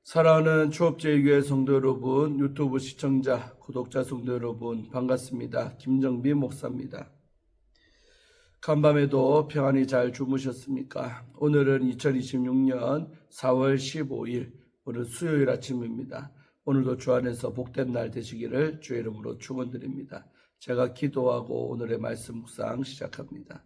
사랑하는 추업제일교회 성도 여러분, 유튜브 시청자, 구독자 성도 여러분 반갑습니다. 김정빈 목사입니다. 간밤에도 평안히 잘 주무셨습니까? 오늘은 2026년 4월 15일 오늘 수요일 아침입니다. 오늘도 주 안에서 복된 날 되시기를 주의 이름으로 축원드립니다. 제가 기도하고 오늘의 말씀 묵상 시작합니다.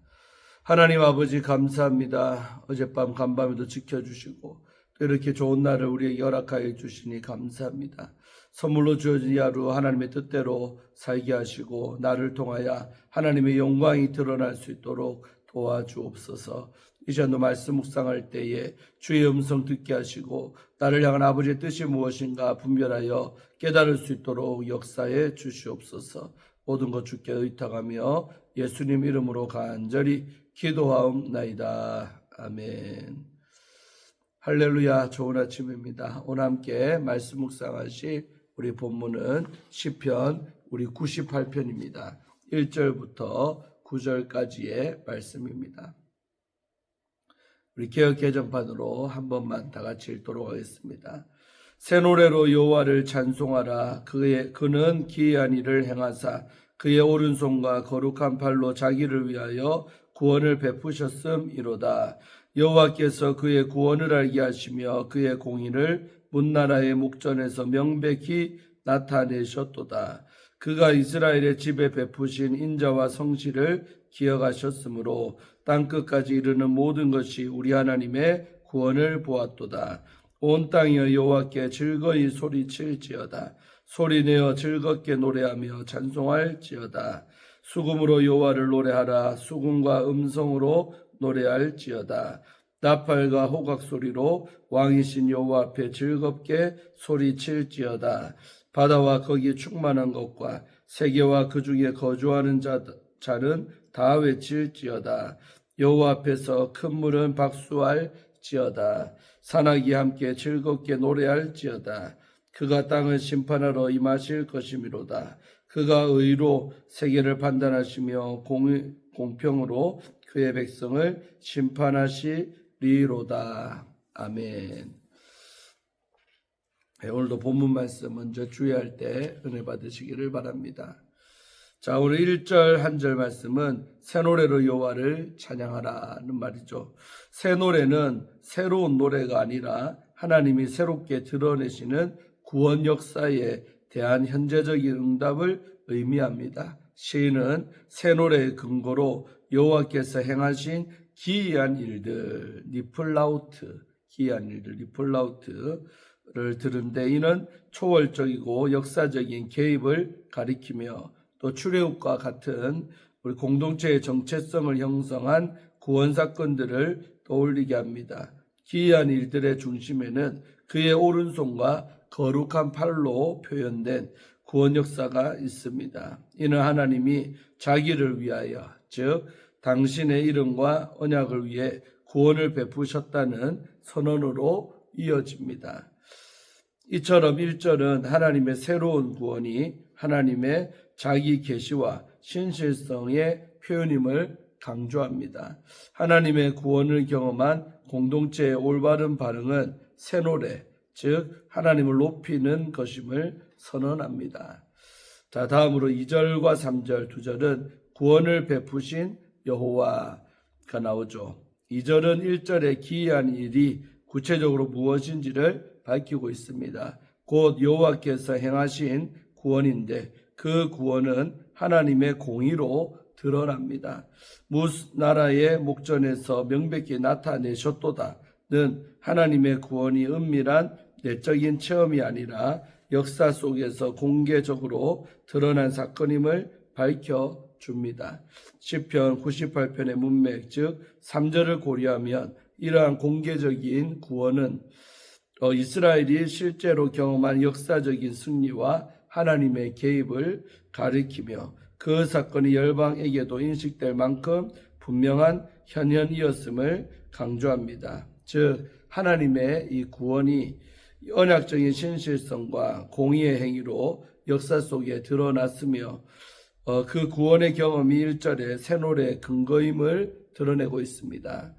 하나님 아버지 감사합니다. 어젯밤 간밤에도 지켜주시고 이렇게 좋은 날을 우리에게 허락하여 주시니 감사합니다. 선물로 주어진 이 하루 하나님의 뜻대로 살게 하시고 나를 통하여 하나님의 영광이 드러날 수 있도록 도와주옵소서. 이전도 말씀 묵상할 때에 주의 음성 듣게 하시고 나를 향한 아버지의 뜻이 무엇인가 분별하여 깨달을 수 있도록 역사해 주시옵소서. 모든 것 주께 의탁하며 예수님 이름으로 간절히 기도하옵나이다. 아멘. 할렐루야. 좋은 아침입니다. 오늘 함께 말씀 묵상하실 우리 본문은 시편 우리 98편입니다. 1절부터 9절까지의 말씀입니다. 우리 개역 개정판으로 한 번만 다 같이 읽도록 하겠습니다. 새 노래로 여호와를 찬송하라. 그는 기이한 일을 행하사 그의 오른손과 거룩한 팔로 자기를 위하여 구원을 베푸셨음이로다. 여호와께서 그의 구원을 알게 하시며 그의 공의를 문나라의 목전에서 명백히 나타내셨도다. 그가 이스라엘의 집에 베푸신 인자와 성실을 기억하셨으므로 땅끝까지 이르는 모든 것이 우리 하나님의 구원을 보았도다. 온 땅이여 여호와께 즐거이 소리칠지어다. 소리내어 즐겁게 노래하며 찬송할지어다. 수금으로 여호와를 노래하라. 수금과 음성으로 노래할지어다. 나팔과 호각 소리로 왕이신 여호와 앞에 즐겁게 소리칠지어다. 바다와 거기 충만한 것과 세계와 그 중에 거주하는 자는 다 외칠지어다. 여호와 앞에서 큰 물은 박수할지어다. 산악이 함께 즐겁게 노래할지어다. 그가 땅을 심판하러 임하실 것이미로다. 그가 의로 세계를 판단하시며 공평으로 그의 백성을 심판하시리로다. 아멘. 오늘도 본문 말씀 먼저 주의할 때 은혜 받으시기를 바랍니다. 자, 오늘 1절 한 절 말씀은 새 노래로 여호와를 찬양하라는 말이죠. 새 노래는 새로운 노래가 아니라 하나님이 새롭게 드러내시는 구원 역사에 대한 현재적인 응답을 의미합니다. 시인은 새 노래의 근거로 여호와께서 행하신 기이한 일들, 기이한 일들, 니플라우트를 들은데 이는 초월적이고 역사적인 개입을 가리키며 또 출애굽과 같은 우리 공동체의 정체성을 형성한 구원 사건들을 떠올리게 합니다. 기이한 일들의 중심에는 그의 오른손과 거룩한 팔로 표현된 구원 역사가 있습니다. 이는 하나님이 자기를 위하여, 즉 당신의 이름과 언약을 위해 구원을 베푸셨다는 선언으로 이어집니다. 이처럼 1절은 하나님의 새로운 구원이 하나님의 자기 계시와 신실성의 표현임을 강조합니다. 하나님의 구원을 경험한 공동체의 올바른 반응은 새 노래, 즉 하나님을 높이는 것임을 선언합니다. 자, 다음으로 2절과 3절, 2절은 구원을 베푸신 여호와가 나오죠. 2절은 1절의 기이한 일이 구체적으로 무엇인지를 밝히고 있습니다. 곧 여호와께서 행하신 구원인데 그 구원은 하나님의 공의로 드러납니다. 무나라의 목전에서 명백히 나타내셨도다는 하나님의 구원이 은밀한 내적인 체험이 아니라 역사 속에서 공개적으로 드러난 사건임을 밝혀줍니다. 시편 98편의 문맥, 즉 3절을 고려하면 이러한 공개적인 구원은 이스라엘이 실제로 경험한 역사적인 승리와 하나님의 개입을 가리키며 그 사건이 열방에게도 인식될 만큼 분명한 현현이었음을 강조합니다. 즉 하나님의 이 구원이 언약적인 신실성과 공의의 행위로 역사 속에 드러났으며 그 구원의 경험이 1절의 새 노래의 근거임을 드러내고 있습니다.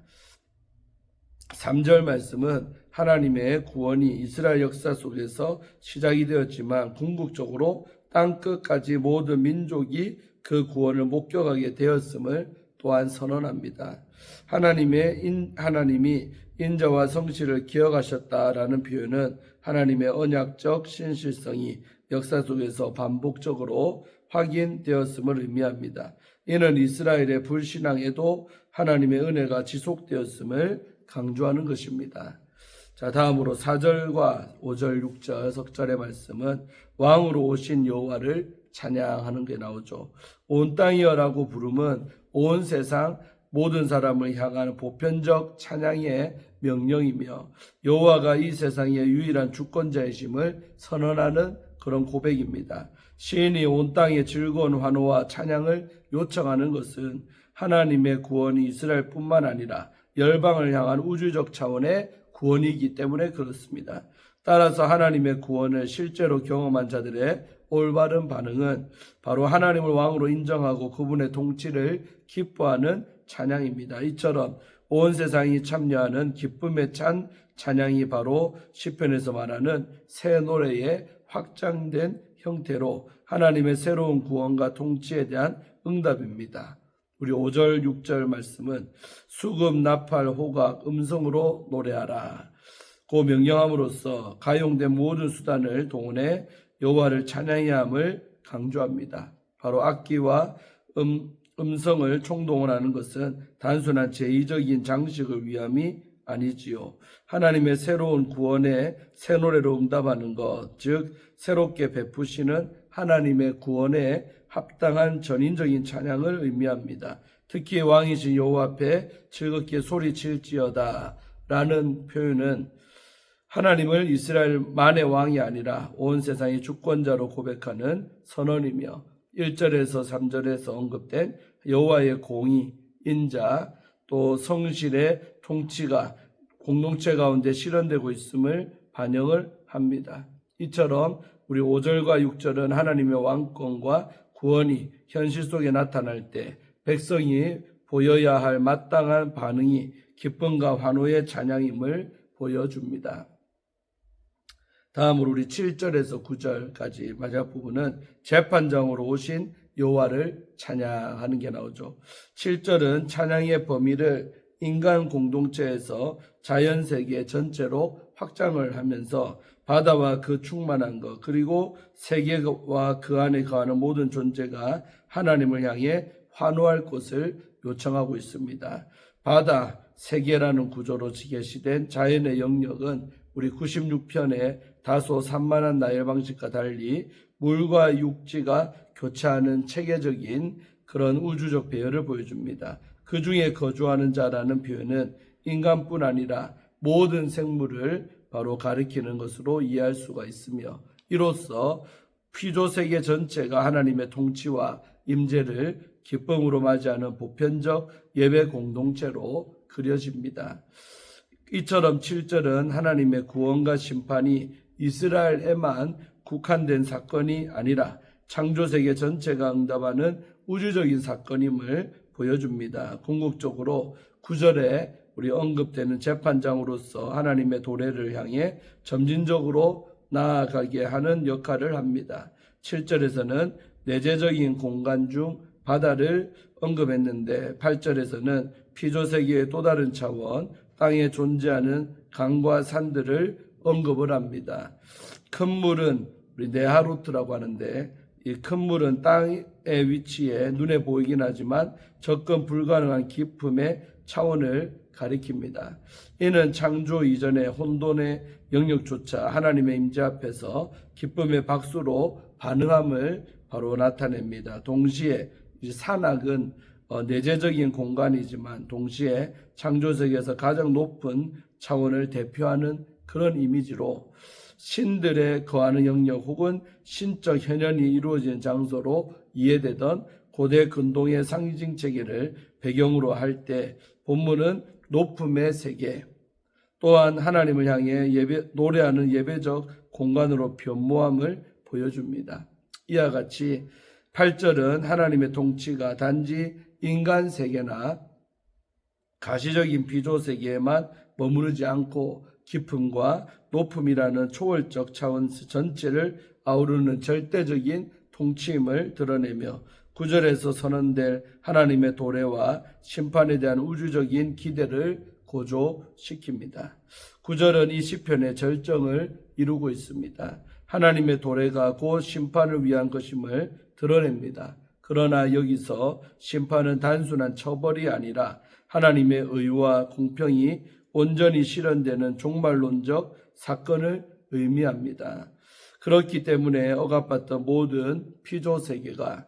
3절 말씀은 하나님의 구원이 이스라엘 역사 속에서 시작이 되었지만 궁극적으로 땅끝까지 모든 민족이 그 구원을 목격하게 되었음을 또한 선언합니다. 하나님이 인자와 성실을 기억하셨다라는 표현은 하나님의 언약적 신실성이 역사 속에서 반복적으로 확인되었음을 의미합니다. 이는 이스라엘의 불신앙에도 하나님의 은혜가 지속되었음을 강조하는 것입니다. 자, 다음으로 4절과 5절, 6절 석절의 말씀은 왕으로 오신 여호와를 찬양하는 게 나오죠. 온 땅이여라고 부르면 온 세상 모든 사람을 향하는 보편적 찬양의 명령이며 여호와가 이 세상의 유일한 주권자이심을 선언하는 그런 고백입니다. 시인이 온 땅의 즐거운 환호와 찬양을 요청하는 것은 하나님의 구원이 이스라엘뿐만 아니라 열방을 향한 우주적 차원의 구원이기 때문에 그렇습니다. 따라서 하나님의 구원을 실제로 경험한 자들의 올바른 반응은 바로 하나님을 왕으로 인정하고 그분의 통치를 기뻐하는 찬양입니다. 이처럼 온 세상이 참여하는 기쁨에 찬 찬양이 바로 시편에서 말하는 새 노래의 확장된 형태로 하나님의 새로운 구원과 통치에 대한 응답입니다. 우리 5절, 6절 말씀은 수금, 나팔, 호각, 음성으로 노래하라. 그 명령함으로써 가용된 모든 수단을 동원해 여호와를 찬양해야 함을 강조합니다. 바로 악기와 음성을 총동원하는 것은 단순한 제의적인 장식을 위함이 아니지요. 하나님의 새로운 구원에 새 노래로 응답하는 것, 즉 새롭게 베푸시는 하나님의 구원에 합당한 전인적인 찬양을 의미합니다. 특히 왕이신 여호와 앞에 즐겁게 소리칠지어다 라는 표현은 하나님을 이스라엘만의 왕이 아니라 온 세상의 주권자로 고백하는 선언이며 1절에서 3절에서 언급된 여호와의 공의, 인자, 또 성실의 통치가 공동체 가운데 실현되고 있음을 반영을 합니다. 이처럼 우리 5절과 6절은 하나님의 왕권과 구원이 현실 속에 나타날 때 백성이 보여야 할 마땅한 반응이 기쁨과 환호의 찬양임을 보여줍니다. 다음으로 우리 7절에서 9절까지 마지막 부분은 재판장으로 오신 여호와를 찬양하는 게 나오죠. 7절은 찬양의 범위를 인간 공동체에서 자연세계 전체로 확장을 하면서 바다와 그 충만한 것, 그리고 세계와 그 안에 거하는 모든 존재가 하나님을 향해 환호할 것을 요청하고 있습니다. 바다, 세계라는 구조로 게시된 자연의 영역은 우리 96편의 다소 산만한 나열 방식과 달리 물과 육지가 교차하는 체계적인 그런 우주적 배열을 보여줍니다. 그 중에 거주하는 자라는 표현은 인간뿐 아니라 모든 생물을 바로 가리키는 것으로 이해할 수가 있으며 이로써 피조세계 전체가 하나님의 통치와 임재를 기쁨으로 맞이하는 보편적 예배 공동체로 그려집니다. 이처럼 7절은 하나님의 구원과 심판이 이스라엘에만 국한된 사건이 아니라 창조세계 전체가 응답하는 우주적인 사건임을 보여줍니다. 궁극적으로 9절에 우리 언급되는 재판장으로서 하나님의 도래를 향해 점진적으로 나아가게 하는 역할을 합니다. 7절에서는 내재적인 공간 중 바다를 언급했는데 8절에서는 피조세계의 또 다른 차원, 땅에 존재하는 강과 산들을 언급을 합니다. 큰 물은 우리 네하루트라고 하는데 이 큰 물은 땅의 위치에 눈에 보이긴 하지만 접근 불가능한 깊음의 차원을 가리킵니다. 이는 창조 이전의 혼돈의 영역조차 하나님의 임재 앞에서 기쁨의 박수로 반응함을 바로 나타냅니다. 동시에 산악은 내재적인 공간이지만 동시에 창조세계에서 가장 높은 차원을 대표하는 그런 이미지로 신들의 거하는 영역 혹은 신적 현현이 이루어지는 장소로 이해되던 고대 근동의 상징 체계를 배경으로 할 때 본문은 높음의 세계 또한 하나님을 향해 노래하는 예배적 공간으로 변모함을 보여줍니다. 이와 같이 8절은 하나님의 통치가 단지 인간 세계나 가시적인 피조 세계에만 머무르지 않고 깊음과 높음이라는 초월적 차원 전체를 아우르는 절대적인 통치임을 드러내며 9절에서 선언될 하나님의 도래와 심판에 대한 우주적인 기대를 고조시킵니다. 9절은 이 시편의 절정을 이루고 있습니다. 하나님의 도래가 곧 심판을 위한 것임을 드러냅니다. 그러나 여기서 심판은 단순한 처벌이 아니라 하나님의 의와 공평이 온전히 실현되는 종말론적 사건을 의미합니다. 그렇기 때문에 억압받던 모든 피조 세계가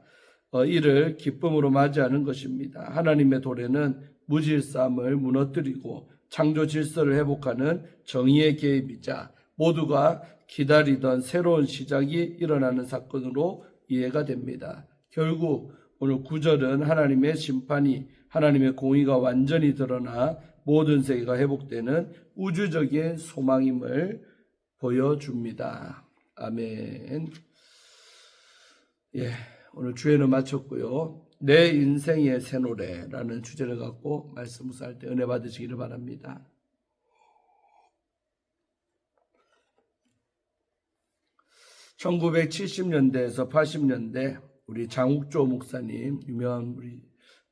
이를 기쁨으로 맞이하는 것입니다. 하나님의 도래는 무질서함을 무너뜨리고 창조 질서를 회복하는 정의의 개입이자 모두가 기다리던 새로운 시작이 일어나는 사건으로 이해가 됩니다. 결국 오늘 9절은 하나님의 심판이 하나님의 공의가 완전히 드러나 모든 세계가 회복되는 우주적인 소망임을 보여줍니다. 아멘. 오늘 주예는 마쳤고요. 내 인생의 새 노래라는 주제를 갖고 말씀 묵상할 때 은혜 받으시기를 바랍니다. (1970년대에서) (80년대) 우리 장욱조 목사님, 유명한 우리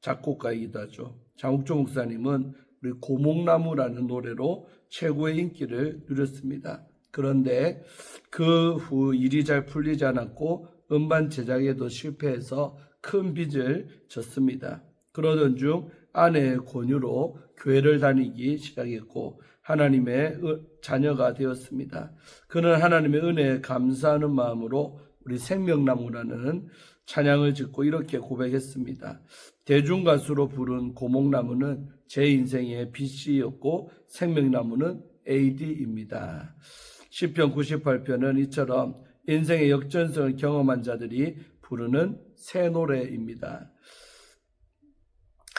작곡가이기도 하죠. 장욱조 목사님은 우리 고목나무라는 노래로 최고의 인기를 누렸습니다. 그런데 그 후 일이 잘 풀리지 않았고 음반 제작에도 실패해서 큰 빚을 졌습니다. 그러던 중 아내의 권유로 교회를 다니기 시작했고 하나님의 자녀가 되었습니다. 그는 하나님의 은혜에 감사하는 마음으로 우리 생명나무라는 찬양을 짓고 이렇게 고백했습니다. 대중가수로 부른 고목나무는 제 인생의 BC였고 생명나무는 AD입니다. 시편 98편은 이처럼 인생의 역전성을 경험한 자들이 부르는 새 노래입니다.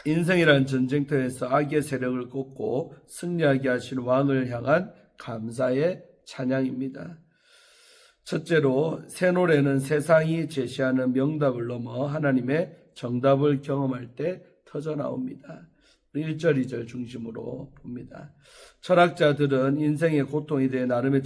인생이라는 전쟁터에서 악의 세력을 꺾고 승리하게 하신 왕을 향한 감사의 찬양입니다. 첫째로 새 노래는 세상이 제시하는 명답을 넘어 하나님의 정답을 경험할 때 터져나옵니다. 1절, 2절 중심으로 봅니다. 철학자들은 인생의 고통에 대해 나름의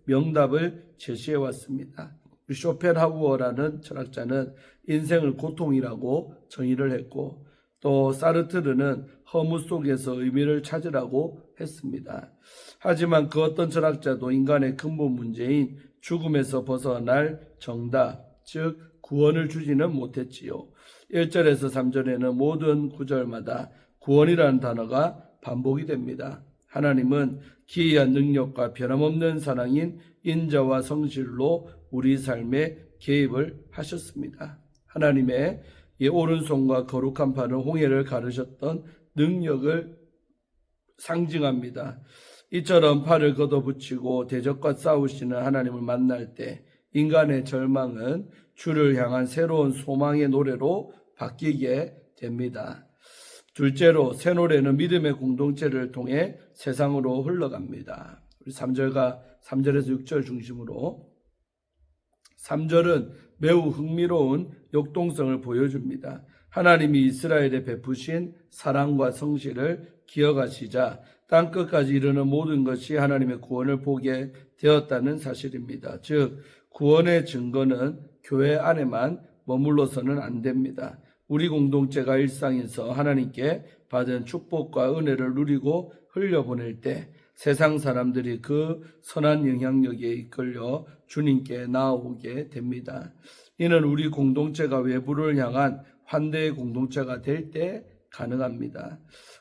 명답을 제시해 왔습니다. 쇼펜하우어라는 철학자는 인생을 고통이라고 정의를 했고 또 사르트르는 허무 속에서 의미를 찾으라고 했습니다. 하지만 그 어떤 철학자도 인간의 근본 문제인 죽음에서 벗어날 정답, 즉 구원을 주지는 못했지요. 1절에서 3절에는 모든 구절마다 구원이라는 단어가 반복이 됩니다. 하나님은 기이한 능력과 변함없는 사랑인 인자와 성실로 우리 삶에 개입을 하셨습니다. 하나님의 이 오른손과 거룩한 팔은 홍해를 가르셨던 능력을 상징합니다. 이처럼 팔을 걷어붙이고 대적과 싸우시는 하나님을 만날 때 인간의 절망은 주를 향한 새로운 소망의 노래로 바뀌게 됩니다. 둘째로 새 노래는 믿음의 공동체를 통해 세상으로 흘러갑니다. 우리 3절에서 6절 중심으로 3절은 매우 흥미로운 역동성을 보여줍니다. 하나님이 이스라엘에 베푸신 사랑과 성실을 기억하시자 땅끝까지 이르는 모든 것이 하나님의 구원을 보게 되었다는 사실입니다. 즉 구원의 증거는 교회 안에만 머물러서는 안 됩니다. 우리 공동체가 일상에서 하나님께 받은 축복과 은혜를 누리고 흘려보낼 때 세상 사람들이 그 선한 영향력에 이끌려 주님께 나아오게 됩니다. 이는 우리 공동체가 외부를 향한 환대의 공동체가 될 때 가능합니다.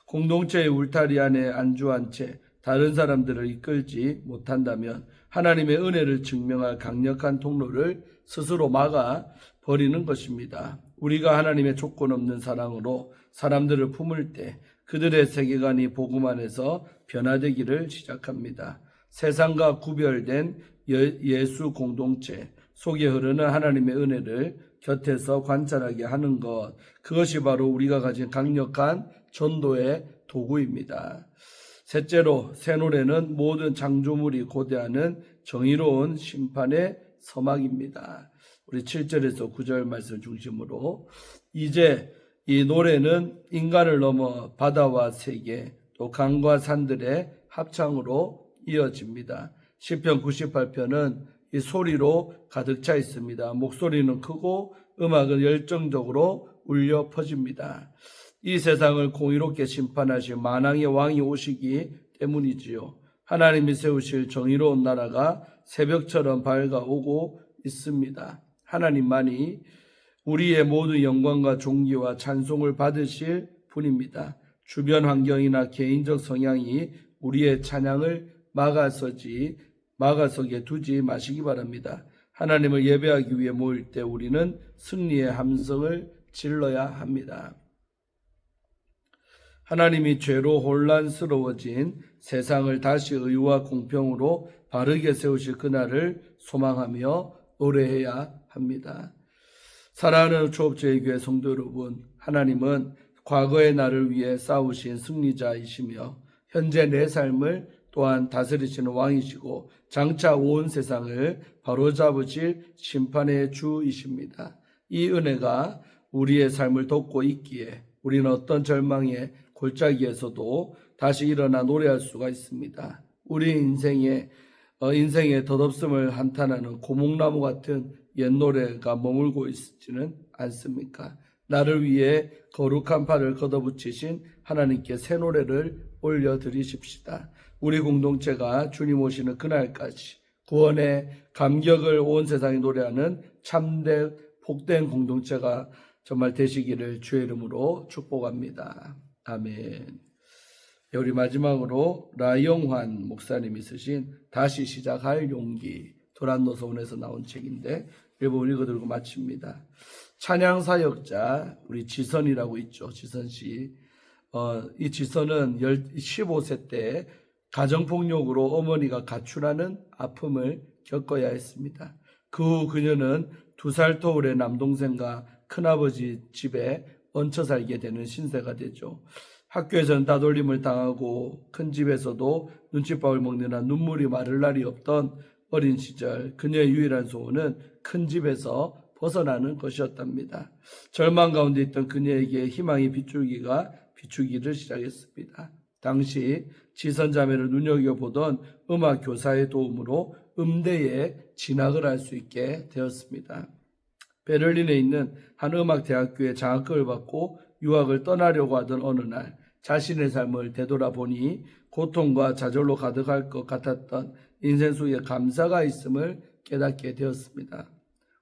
공동체의 울타리 안에 안주한 채 다른 사람들을 이끌지 못한다면 하나님의 은혜를 증명할 강력한 통로를 스스로 막아 버리는 것입니다. 우리가 하나님의 조건 없는 사랑으로 사람들을 품을 때 그들의 세계관이 복음 안에서 변화되기를 시작합니다. 세상과 구별된 예수 공동체 속에 흐르는 하나님의 은혜를 곁에서 관찰하게 하는 것, 그것이 바로 우리가 가진 강력한 전도의 도구입니다. 셋째로 새 노래는 모든 창조물이 고대하는 정의로운 심판의 서막입니다. 우리 7절에서 9절 말씀 중심으로 이제 이 노래는 인간을 넘어 바다와 세계 또 강과 산들의 합창으로 이어집니다. 시편 98편은 이 소리로 가득 차 있습니다. 목소리는 크고 음악은 열정적으로 울려 퍼집니다. 이 세상을 공의롭게 심판하실 만왕의 왕이 오시기 때문이지요. 하나님이 세우실 정의로운 나라가 새벽처럼 밝아오고 있습니다. 하나님만이 우리의 모든 영광과 존귀와 찬송을 받으실 분입니다. 주변 환경이나 개인적 성향이 우리의 찬양을 막아서게 두지 마시기 바랍니다. 하나님을 예배하기 위해 모일 때 우리는 승리의 함성을 질러야 합니다. 하나님이 죄로 혼란스러워진 세상을 다시 의와 공평으로 바르게 세우실 그날을 소망하며 노래해야 합니다. 사랑하는 초업제일교회 성도 여러분, 하나님은 과거의 나를 위해 싸우신 승리자이시며 현재 내 삶을 또한 다스리시는 왕이시고 장차 온 세상을 바로잡으실 심판의 주이십니다. 이 은혜가 우리의 삶을 돕고 있기에 우리는 어떤 절망의 골짜기에서도 다시 일어나 노래할 수가 있습니다. 우리 인생의 덧없음을 한탄하는 고목나무 같은 옛 노래가 머물고 있지는 않습니까? 나를 위해 거룩한 팔을 걷어붙이신 하나님께 새 노래를 올려드리십시다. 우리 공동체가 주님 오시는 그날까지 구원의 감격을 온 세상에 노래하는 참된 복된 공동체가 정말 되시기를 주의 이름으로 축복합니다. 아멘. 우리 마지막으로 라영환 목사님이 쓰신 다시 시작할 용기, 도란노서원에서 나온 책인데 일부 읽어드리고 마칩니다. 찬양 사역자 우리 지선이라고 있죠. 지선씨. 이 지선은 15세 때 가정폭력으로 어머니가 가출하는 아픔을 겪어야 했습니다. 그 후 그녀는 2살 터울의 남동생과 큰아버지 집에 얹혀 살게 되는 신세가 되죠. 학교에서는 따돌림을 당하고 큰 집에서도 눈칫밥을 먹느라 눈물이 마를 날이 없던 어린 시절, 그녀의 유일한 소원은 큰 집에서 벗어나는 것이었답니다. 절망 가운데 있던 그녀에게 희망이 비추기를 시작했습니다. 당시 지선자매를 눈여겨보던 음악 교사의 도움으로 음대에 진학을 할 수 있게 되었습니다. 베를린에 있는 한 음악대학교에 장학금을 받고 유학을 떠나려고 하던 어느 날 자신의 삶을 되돌아보니 고통과 좌절로 가득할 것 같았던 인생 속에 감사가 있음을 깨닫게 되었습니다.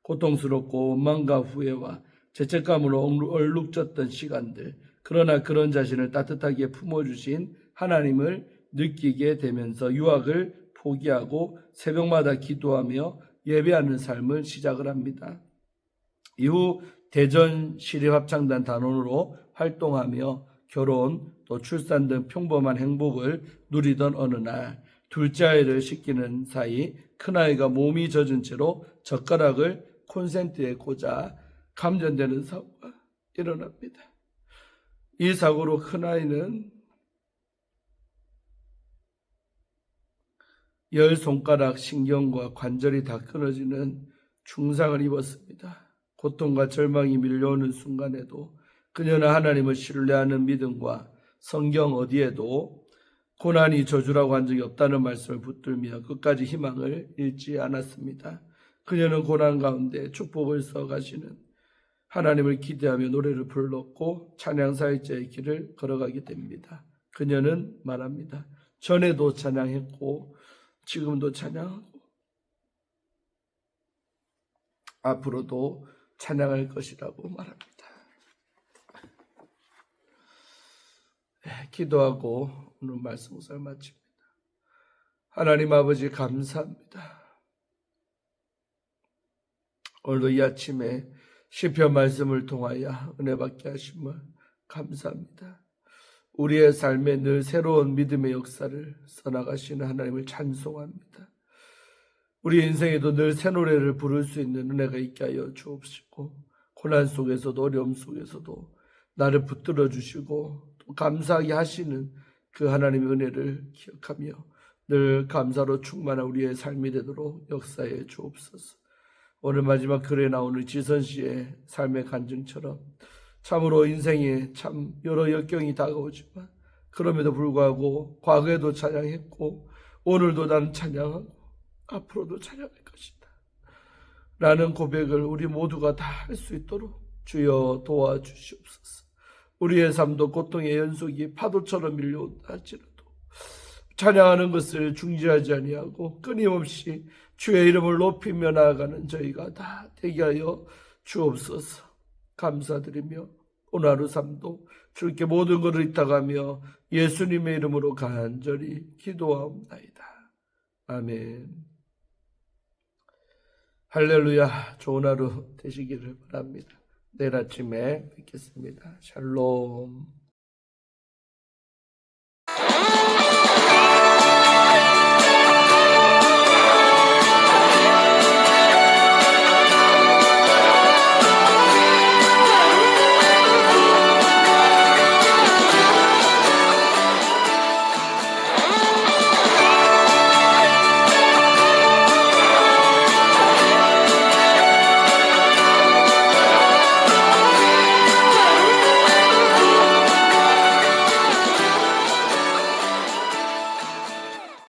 고통스럽고 원망과 후회와 죄책감으로 얼룩졌던 시간들, 그러나 그런 자신을 따뜻하게 품어주신 하나님을 느끼게 되면서 유학을 포기하고 새벽마다 기도하며 예배하는 삶을 시작을 합니다. 이후 대전 시립합창단 단원으로 활동하며 결혼 또 출산 등 평범한 행복을 누리던 어느 날 둘째 아이를 싣기는 사이 큰아이가 몸이 젖은 채로 젓가락을 콘센트에 꽂아 감전되는 사고가 일어납니다. 이 사고로 큰아이는 10손가락 신경과 관절이 다 끊어지는 중상을 입었습니다. 고통과 절망이 밀려오는 순간에도 그녀는 하나님을 신뢰하는 믿음과 성경 어디에도 고난이 저주라고 한 적이 없다는 말씀을 붙들며 끝까지 희망을 잃지 않았습니다. 그녀는 고난 가운데 축복을 써가시는 하나님을 기대하며 노래를 불렀고 찬양 사역자의 길을 걸어가게 됩니다. 그녀는 말합니다. 전에도 찬양했고 지금도 찬양하고 앞으로도 찬양할 것이라고 말합니다. 기도하고 오늘 말씀 묵상을 마칩니다. 하나님 아버지 감사합니다. 오늘도 이 아침에 시편 말씀을 통하여 은혜 받게 하심을 감사합니다. 우리의 삶에 늘 새로운 믿음의 역사를 써나가시는 하나님을 찬송합니다. 우리 인생에도 늘 새 노래를 부를 수 있는 은혜가 있게 하여 주옵시고 고난 속에서도 어려움 속에서도 나를 붙들어 주시고 또 감사하게 하시는 그 하나님의 은혜를 기억하며 늘 감사로 충만한 우리의 삶이 되도록 역사해 주옵소서. 오늘 마지막 글에 나오는 지선 씨의 삶의 간증처럼 참으로 인생에 참 여러 역경이 다가오지만 그럼에도 불구하고 과거에도 찬양했고 오늘도 나는 찬양하고 앞으로도 찬양할 것이다 라는 고백을 우리 모두가 다 할 수 있도록 주여 도와주시옵소서. 우리의 삶도 고통의 연속이 파도처럼 밀려온다 할지라도 찬양하는 것을 중지하지 아니하고 끊임없이 주의 이름을 높이며 나아가는 저희가 다 되게 하여 주옵소서. 감사드리며 오늘 하루 삶도 주께 모든 것을 의탁하며 예수님의 이름으로 간절히 기도하옵나이다. 아멘. 할렐루야. 좋은 하루 되시기를 바랍니다. 내일 아침에 뵙겠습니다. 샬롬.